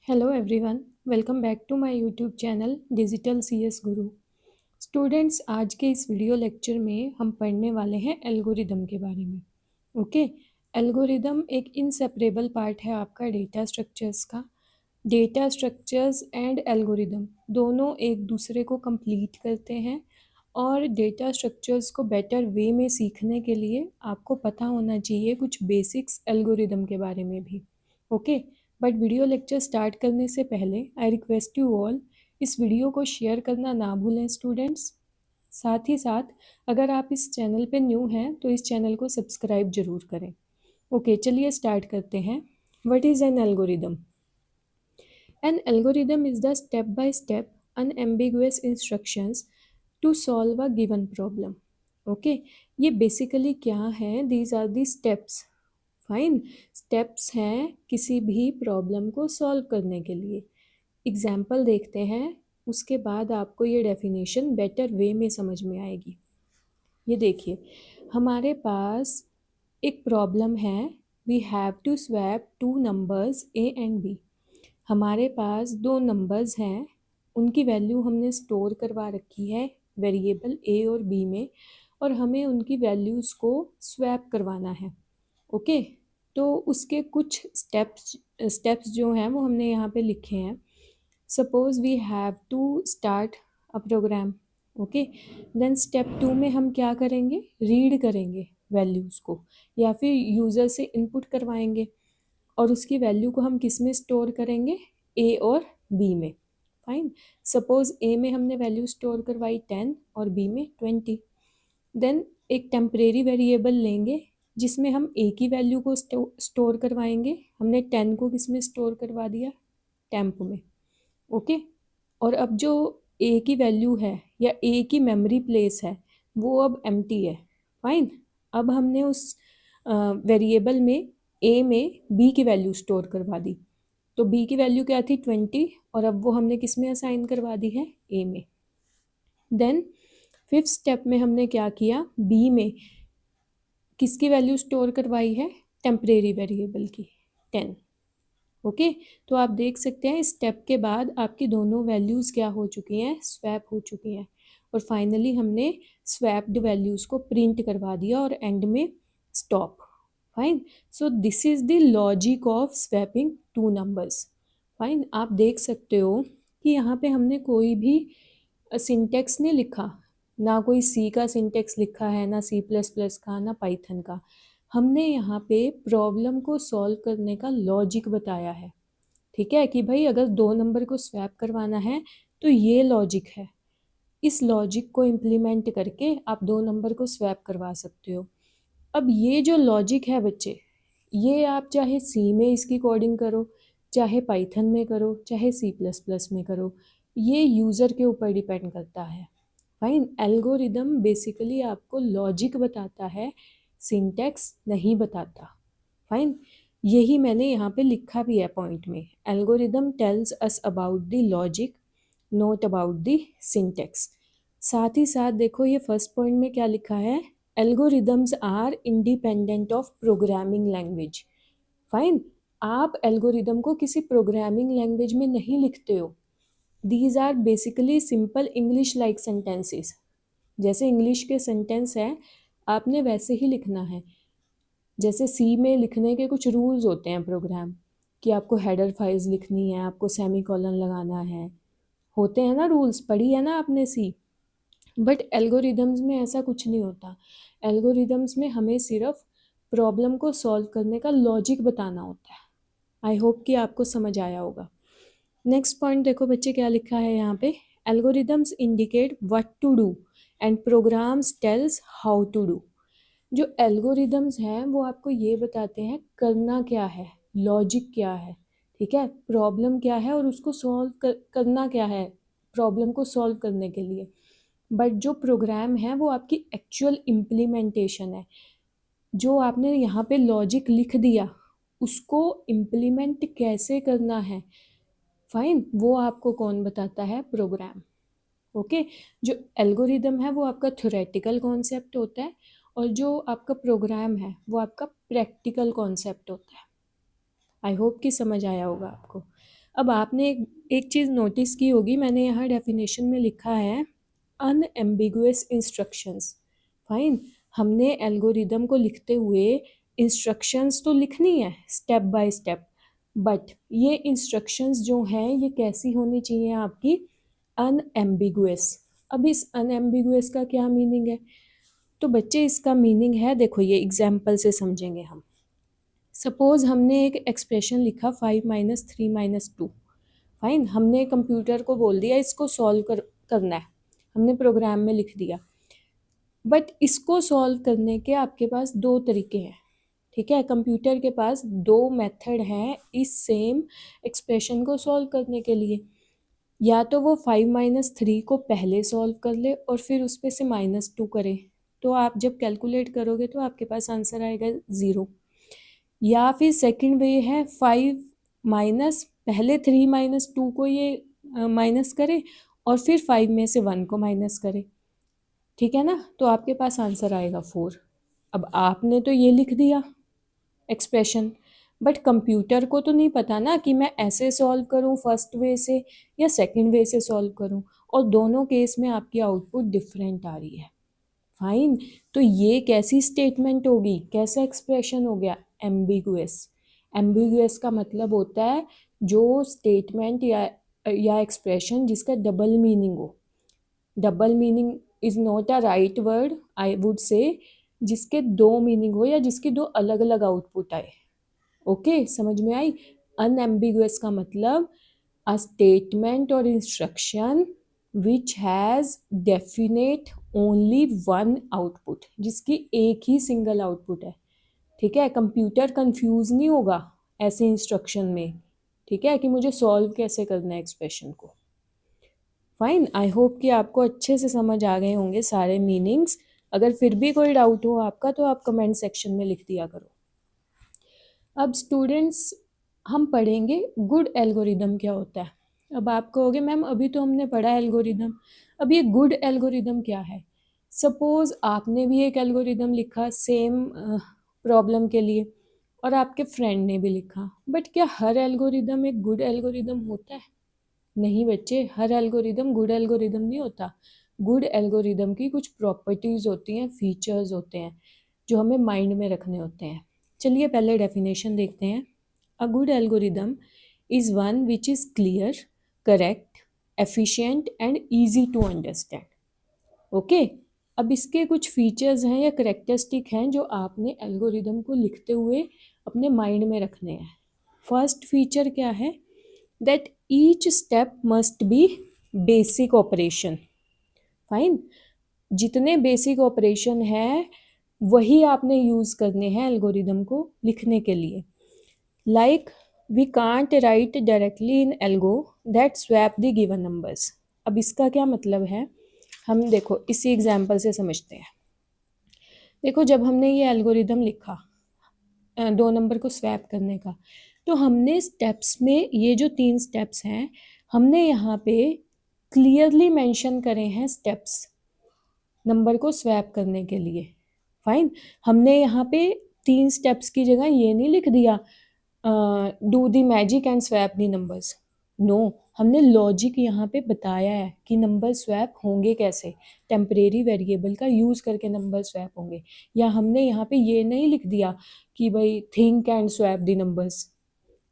Hello everyone, welcome back to my YouTube channel digital CS guru. Students, आज के इस video lecture में हम पढ़ने वाले हैं एल्गोरिदम के बारे में। ओके, एल्गोरिदम एक इनसेपरेबल पार्ट है आपका डेटा स्ट्रक्चर्स का। डेटा स्ट्रक्चर्स एंड एल्गोरिदम दोनों एक दूसरे को कंप्लीट करते हैं और डेटा स्ट्रक्चर्स को बेटर वे में सीखने के लिए आपको पता होना चाहिए कुछ बेसिक्स एल्गोरिदम के बारे में भी। Okay, but video lecture start करने से पहले आई रिक्वेस्ट यू ऑल, इस वीडियो को शेयर करना ना भूलें स्टूडेंट्स। साथ ही साथ अगर आप इस चैनल पे न्यू हैं तो इस चैनल को सब्सक्राइब जरूर करें। ओके, चलिए स्टार्ट करते हैं। What is an algorithm? An algorithm is the step-by-step, unambiguous instructions to solve a given problem. Okay, ये बेसिकली क्या है? These are the steps. Fine, steps हैं किसी भी प्रॉब्लम को सॉल्व करने के लिए। एग्जाम्पल देखते हैं, उसके बाद आपको ये डेफिनेशन बेटर वे में समझ में आएगी। ये देखिए, हमारे पास एक प्रॉब्लम है। We have to swap two numbers A and B. हमारे पास दो नंबर्स हैं, उनकी वैल्यू हमने स्टोर करवा रखी है वेरिएबल ए और बी में, और हमें उनकी वैल्यूज़ को स्वैप करवाना है। ओके, तो उसके कुछ स्टेप्स जो हैं वो हमने यहाँ पे लिखे हैं। Suppose we have to start a program. Okay, then step 2 में हम क्या करेंगे? रीड करेंगे वैल्यूज़ को, या फिर यूज़र से इनपुट करवाएंगे और उसकी वैल्यू को हम किस में स्टोर करेंगे? ए और बी में। फाइन, सपोज ए में हमने वैल्यू स्टोर करवाई 10 और बी में 20। देन एक टेम्परेरी वेरिएबल लेंगे जिसमें हम ए की वैल्यू को स्टोर करवाएंगे। हमने 10 को किस में स्टोर करवा दिया? टेम्प में। ओके, और अब जो ए की वैल्यू है या ए की मेमोरी प्लेस है वो अब एम्प्टी है। फाइन, अब हमने उस वेरिएबल में ए में बी की वैल्यू स्टोर करवा दी। तो बी की वैल्यू क्या थी? 20, और अब वो हमने किस में असाइन करवा दी है? ए में। देन फिफ्थ स्टेप में हमने क्या किया? बी में किसकी वैल्यू स्टोर करवाई है? टेम्परेरी वेरिएबल की, 10। ओके, तो आप देख सकते हैं इस स्टेप के बाद आपकी दोनों वैल्यूज़ क्या हो चुकी हैं? स्वैप हो चुकी हैं। और फाइनली हमने स्वैप्ड वैल्यूज़ को प्रिंट करवा दिया और एंड में stop. Fine, so this is the logic of swapping two numbers. Fine, आप देख सकते हो कि यहाँ पे हमने कोई भी सिंटेक्स नहीं लिखा, ना कोई सी का सिंटेक्स लिखा है, ना C++ का, ना पाइथन का। हमने यहाँ पे प्रॉब्लम को सॉल्व करने का लॉजिक बताया है। ठीक है कि भाई अगर दो नंबर को स्वैप करवाना है तो ये लॉजिक है। इस लॉजिक को इम्प्लीमेंट करके आप दो नंबर को स्वैप करवा सकते हो। अब ये जो लॉजिक है बच्चे, ये आप चाहे सी में इसकी कोडिंग करो, चाहे पाइथन में करो, चाहे C++ में करो, ये यूज़र के ऊपर डिपेंड करता है। फाइन, एल्गोरिदम बेसिकली आपको लॉजिक बताता है, सिंटैक्स नहीं बताता। फाइन, यही मैंने यहाँ पे लिखा भी है पॉइंट में। Algorithm tells us about the logic, not about the syntax. साथ ही साथ देखो ये फर्स्ट पॉइंट में क्या लिखा है? Algorithms are independent of programming language. Fine, आप एल्गोरिदम को किसी प्रोग्रामिंग लैंग्वेज में नहीं लिखते हो। These are basically simple English like sentences. जैसे इंग्लिश के सेंटेंस हैं, आपने वैसे ही लिखना है। जैसे सी में लिखने के कुछ रूल्स होते हैं प्रोग्राम, कि आपको हेडर फाइल्स लिखनी है, आपको सेमीकोलन लगाना है, होते हैं ना रूल्स, पढ़ी है ना आपने सी। बट एल्गोरिदम्स में ऐसा कुछ नहीं होता। एल्गोरिदम्स में हमें सिर्फ प्रॉब्लम को सॉल्व करने का लॉजिक बताना होता है। आई होप कि आपको समझ आया होगा। नेक्स्ट पॉइंट देखो बच्चे क्या लिखा है यहाँ पे? Algorithms indicate what to do and programs tells how to do. जो एल्गोरिदम्स हैं वो आपको ये बताते हैं करना क्या है, लॉजिक क्या है, ठीक है, प्रॉब्लम क्या है और उसको सॉल्व करना क्या है प्रॉब्लम को सॉल्व करने के लिए। बट जो प्रोग्राम है वो आपकी एक्चुअल इम्प्लीमेंटेशन है। जो आपने यहाँ पे लॉजिक लिख दिया उसको इम्प्लीमेंट कैसे करना है, फाइन, वो आपको कौन बताता है? प्रोग्राम। ओके, जो एल्गोरिदम है वो आपका थ्योरेटिकल कॉन्सेप्ट होता है और जो आपका प्रोग्राम है वो आपका प्रैक्टिकल कॉन्सेप्ट होता है। आई होप कि समझ आया होगा आपको। अब आपने एक चीज़ नोटिस की होगी, मैंने यहाँ डेफिनेशन में लिखा है अनएम्बिगुअस इंस्ट्रक्शंस। फाइन, हमने एल्गोरिदम को लिखते हुए इंस्ट्रक्शंस तो लिखनी है स्टेप बाय स्टेप, बट ये इंस्ट्रक्शंस जो हैं ये कैसी होनी चाहिए आपकी, अनएम्बिगुअस। अब इस अनएम्बिगुअस का क्या मीनिंग है? तो बच्चे इसका मीनिंग है, देखो ये एग्जाम्पल से समझेंगे हम। सपोज हमने एक एक्सप्रेशन लिखा 5 - 3 - 2। फाइन, हमने कंप्यूटर को बोल दिया इसको सॉल्व करना है, हमने प्रोग्राम में लिख दिया, बट इसको सॉल्व करने के आपके पास दो तरीके हैं। ठीक है, कंप्यूटर के पास दो मेथड हैं इस सेम एक्सप्रेशन को सॉल्व करने के लिए। या तो वो 5 - 3 को पहले सॉल्व कर ले और फिर उस पे से -2 करे, तो आप जब कैलकुलेट करोगे तो आपके पास आंसर आएगा 0। या फिर सेकंड वे है 5 माइनस पहले 3 - 2 को ये माइनस करे और फिर 5 में से 1 को माइनस करे। ठीक है ना, तो आपके पास आंसर आएगा 4। अब आपने तो ये लिख दिया एक्सप्रेशन, बट कंप्यूटर को तो नहीं पता ना कि मैं ऐसे सॉल्व करूं फर्स्ट वे से या सेकंड वे से सॉल्व करूं, और दोनों केस में आपकी आउटपुट डिफरेंट आ रही है। फाइन, तो ये कैसी स्टेटमेंट होगी, कैसा एक्सप्रेशन हो गया, एम्बिगुअस। एम्बिगुअस का मतलब होता है जो स्टेटमेंट या एक्सप्रेशन जिसका डबल मीनिंग हो। Double meaning is not a right word, I would say जिसके दो मीनिंग हो या जिसकी दो अलग अलग आउटपुट आए। ओके, समझ में आई? अनएम्बिगुअस का मतलब अ स्टेटमेंट और instruction which has definite only one output, जिसकी एक ही सिंगल आउटपुट है। ठीक है, कंप्यूटर कंफ्यूज नहीं होगा ऐसे इंस्ट्रक्शन में। ठीक है, कि मुझे सॉल्व कैसे करना है एक्सप्रेशन को। फाइन, आई होप कि आपको अच्छे से समझ आ गए होंगे सारे मीनिंग्स। अगर फिर भी कोई डाउट हो आपका तो आप कमेंट सेक्शन में लिख दिया करो। अब स्टूडेंट्स हम पढ़ेंगे गुड एल्गोरिदम क्या होता है। अब आप कहोगे मैम अभी तो हमने पढ़ा एल्गोरिदम, अब ये गुड एल्गोरिदम क्या है? सपोज आपने भी एक एल्गोरिदम लिखा सेम प्रॉब्लम के लिए और आपके फ्रेंड ने भी लिखा, बट क्या हर एल्गोरिदम एक गुड एल्गोरिदम होता है? नहीं बच्चे, हर एल्गोरिदम गुड एल्गोरिदम नहीं होता। गुड एल्गोरिदम की कुछ प्रॉपर्टीज़ होती हैं, फीचर्स होते हैं जो हमें माइंड में रखने होते हैं। चलिए पहले डेफिनेशन देखते हैं। A good algorithm is one which is clear, correct, efficient and easy to understand. Okay, अब इसके कुछ फीचर्स हैं या करेक्टरिस्टिक हैं जो आपने एल्गोरिदम को लिखते हुए अपने माइंड में रखने हैं। फर्स्ट फीचर क्या है? That each step must be basic operation. Fine, जितने बेसिक ऑपरेशन हैं वही आपने यूज़ करने हैं एल्गोरिदम को लिखने के लिए। Like we can't write directly in algo that swap the given numbers. अब इसका क्या मतलब है, हम देखो इसी एग्जाम्पल से समझते हैं। देखो जब हमने ये एल्गोरिदम लिखा 2 नंबर को स्वैप करने का, तो हमने स्टेप्स में ये जो 3 स्टेप्स हैं हमने यहाँ पे क्लियरली मेंशन करे हैं स्टेप्स नंबर को स्वैप करने के लिए। फाइन, हमने यहाँ पे 3 स्टेप्स की जगह ये नहीं लिख दिया do the magic and swap the numbers. No, हमने लॉजिक यहाँ पे बताया है कि नंबर स्वैप होंगे कैसे, टेम्परेरी वेरिएबल का यूज़ करके नंबर स्वैप होंगे। या हमने यहाँ पे ये नहीं लिख दिया कि भाई think and swap the numbers,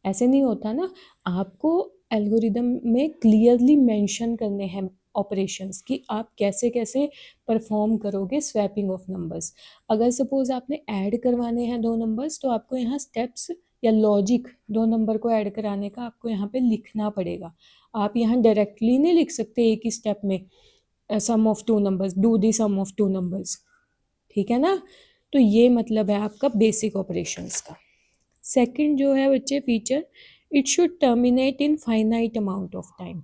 ऐसे नहीं होता ना। आपको एल्गोरिदम में क्लियरली मेंशन करने हैं ऑपरेशंस कि आप कैसे कैसे परफॉर्म करोगे स्वैपिंग ऑफ नंबर्स। अगर सपोज आपने ऐड करवाने हैं 2 नंबर्स तो आपको यहाँ स्टेप्स या लॉजिक 2 नंबर को ऐड कराने का आपको यहाँ पे लिखना पड़ेगा। आप यहाँ डायरेक्टली नहीं लिख सकते एक ही स्टेप में sum of 2 numbers, do the sum of 2 numbers. ठीक है ना, तो ये मतलब है आपका बेसिक ऑपरेशंस का। सेकंड जो है बच्चे feature, it should terminate in finite amount of time.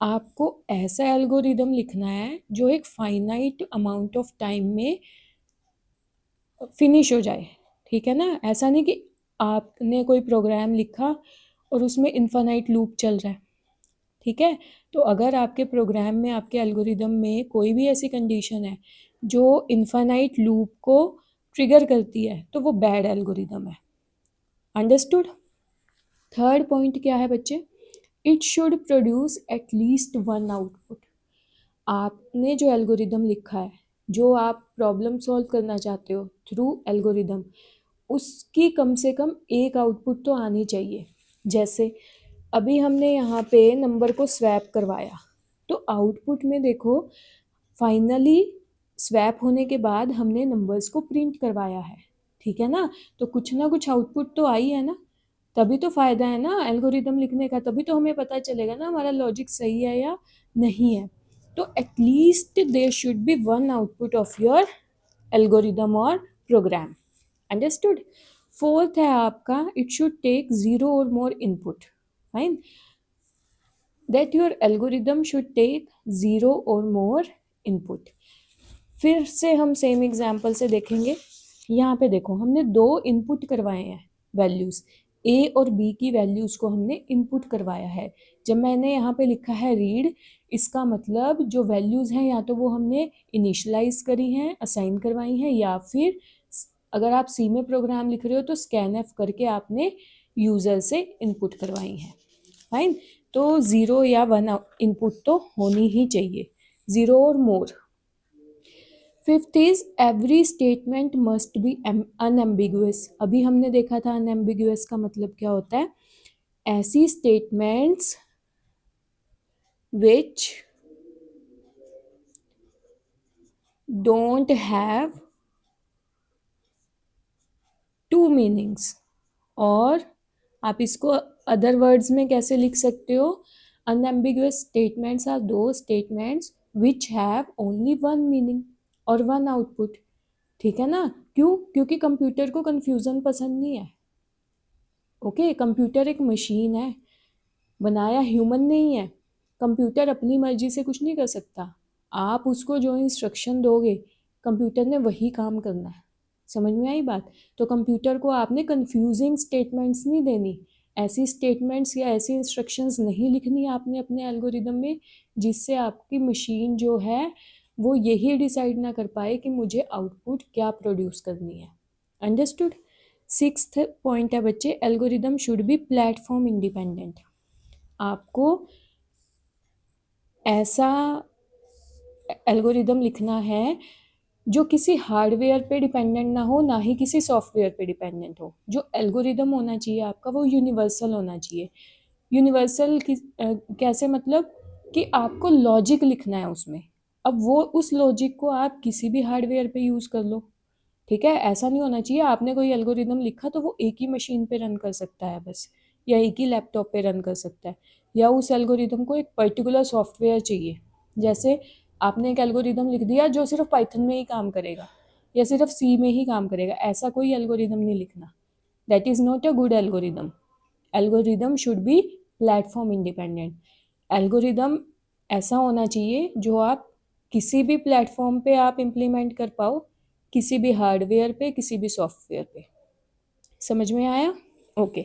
आपको ऐसा एल्गोरिदम लिखना है जो एक फाइनाइट अमाउंट ऑफ टाइम में फिनिश हो जाए। ठीक है ना, ऐसा नहीं कि आपने कोई प्रोग्राम लिखा और उसमें इन्फानाइट लूप चल रहा है। ठीक है, तो अगर आपके प्रोग्राम में आपके एल्गोरिदम में कोई भी ऐसी कंडीशन है जो इन्फानाइट लूप को ट्रिगर करती है तो वो बैड एल्गोरिदम है। अंडरस्टूड? थर्ड पॉइंट क्या है बच्चे? It should produce at least one output. आपने जो एल्गोरिदम लिखा है, जो आप प्रॉब्लम सॉल्व करना चाहते हो थ्रू एल्गोरिदम, उसकी कम से कम एक आउटपुट तो आनी चाहिए। जैसे अभी हमने यहाँ पे नंबर को स्वैप करवाया, तो आउटपुट में देखो फाइनली स्वैप होने के बाद हमने नंबर्स को प्रिंट करवाया है, ठीक है ना। तो कुछ ना कुछ आउटपुट तो आई है ना, तभी तो फ़ायदा है ना एल्गोरिदम लिखने का, तभी तो हमें पता चलेगा ना हमारा लॉजिक सही है या नहीं है। तो at least there should be one output of your algorithm और प्रोग्राम। अंडरस्टूड। फोर्थ है आपका, इट शुड टेक 0 और more input. Fine, that your algorithm should take 0 और मोर इनपुट। फिर से हम सेम एग्जाम्पल से देखेंगे। यहाँ पे देखो हमने दो इनपुट करवाए हैं वैल्यूज़, ए और बी की वैल्यूज़ को हमने इनपुट करवाया है। जब मैंने यहाँ पे लिखा है रीड, इसका मतलब जो वैल्यूज़ हैं या तो वो हमने इनिशलाइज करी हैं, असाइन करवाई हैं, या फिर अगर आप सी में प्रोग्राम लिख रहे हो तो स्कैन एफ करके आपने यूज़र से इनपुट करवाई हैं। फाइन, तो 0 या 1 इनपुट तो होनी ही चाहिए, 0 और more. Fifth is every statement must be unambiguous. अभी हमने देखा था अनएम्बिगुअस का मतलब क्या होता है, ऐसी statements which don't have two meanings. और आप इसको अदर वर्ड्स में कैसे लिख सकते हो, अनएम्बिगुअस स्टेटमेंट्स आर दो statements which have only one meaning और वन आउटपुट, ठीक है ना। क्यों? क्योंकि कंप्यूटर को कंफ्यूजन पसंद नहीं है। ओके, कंप्यूटर एक मशीन है, बनाया ह्यूमन नहीं है। कंप्यूटर अपनी मर्जी से कुछ नहीं कर सकता, आप उसको जो इंस्ट्रक्शन दोगे कंप्यूटर ने वही काम करना है। समझ में आई बात? तो कंप्यूटर को आपने कंफ्यूजिंग स्टेटमेंट्स नहीं देनी, ऐसी स्टेटमेंट्स या ऐसी इंस्ट्रक्शंस नहीं लिखनी आपने अपने एल्गोरिदम में जिससे आपकी मशीन जो है वो यही डिसाइड ना कर पाए कि मुझे आउटपुट क्या प्रोड्यूस करनी है। अंडरस्टूड। सिक्स्थ पॉइंट है बच्चे, algorithm should be platform independent. आपको ऐसा एल्गोरिदम लिखना है जो किसी हार्डवेयर पे डिपेंडेंट ना हो, ना ही किसी सॉफ्टवेयर पे डिपेंडेंट हो। जो एल्गोरिदम होना चाहिए आपका वो यूनिवर्सल होना चाहिए। यूनिवर्सल कैसे, मतलब कि आपको लॉजिक लिखना है उसमें, अब वो उस लॉजिक को आप किसी भी हार्डवेयर पे यूज़ कर लो, ठीक है। ऐसा नहीं होना चाहिए आपने कोई एल्गोरिदम लिखा तो वो एक ही मशीन पे रन कर सकता है बस, या एक ही लैपटॉप पे रन कर सकता है, या उस एल्गोरिदम को एक पर्टिकुलर सॉफ्टवेयर चाहिए। जैसे आपने एक एल्गोरिदम लिख दिया जो सिर्फ पाइथन में ही काम करेगा या सिर्फ सी में ही काम करेगा, ऐसा कोई एल्गोरिदम नहीं लिखना। That is not a good algorithm. Algorithm should be platform independent. Algorithm ऐसा होना चाहिए जो आप किसी भी प्लेटफॉर्म पे आप इम्प्लीमेंट कर पाओ, किसी भी हार्डवेयर पे, किसी भी सॉफ्टवेयर पे। समझ में आया? Okay,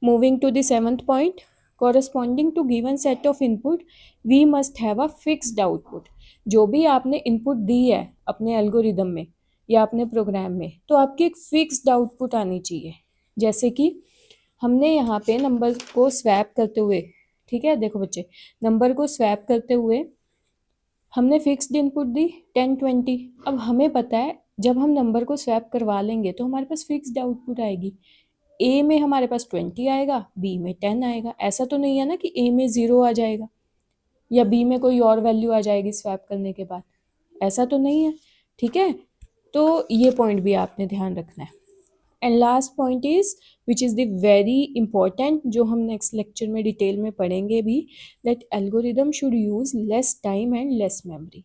moving to the seventh point, corresponding to given set of input we must have a fixed output. जो भी आपने इनपुट दी है अपने एल्गोरिदम में या अपने प्रोग्राम में, तो आपकी एक फिक्स्ड आउटपुट आनी चाहिए। जैसे कि हमने यहाँ पे नंबर को स्वैप करते हुए, ठीक है, देखो बच्चे, नंबर को स्वैप करते हुए हमने फिक्स्ड इनपुट दी 10-20। अब हमें पता है जब हम नंबर को स्वैप करवा लेंगे तो हमारे पास फिक्स्ड आउटपुट आएगी। ए में हमारे पास 20 आएगा, बी में 10 आएगा। ऐसा तो नहीं है ना कि ए में 0 आ जाएगा या बी में कोई और वैल्यू आ जाएगी स्वैप करने के बाद, ऐसा तो नहीं है, ठीक है। तो ये पॉइंट भी आपने ध्यान रखना है। And last point is which is the very important, जो हम नेक्स्ट लेक्चर में डिटेल में पढ़ेंगे भी, that algorithm should use less time and less memory.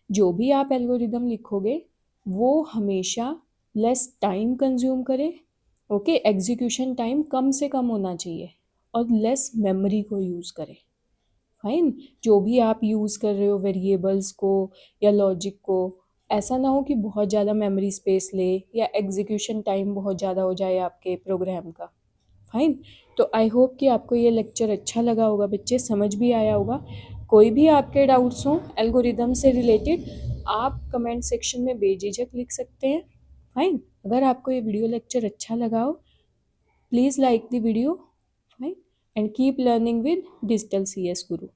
जो भी आप एल्गोरिदम लिखोगे वो हमेशा लेस टाइम कंज्यूम करे, ओके, एग्जीक्यूशन टाइम कम से कम होना चाहिए, और लेस मेमोरी को यूज़ करे। फाइन, जो भी आप यूज़ कर रहे हो वेरिएबल्स को या लॉजिक को, ऐसा ना हो कि बहुत ज़्यादा मेमोरी स्पेस ले या एग्जीक्यूशन टाइम बहुत ज़्यादा हो जाए आपके प्रोग्राम का। फाइन, तो आई होप कि आपको ये लेक्चर अच्छा लगा होगा बच्चे, समझ भी आया होगा। कोई भी आपके डाउट्स हों एल्गोरिदम से रिलेटेड, आप कमेंट सेक्शन में बेझिझक लिख सकते हैं। फाइन, अगर आपको ये वीडियो लेक्चर अच्छा लगा हो please like the video. Fine, and keep learning with Digital CS Guru.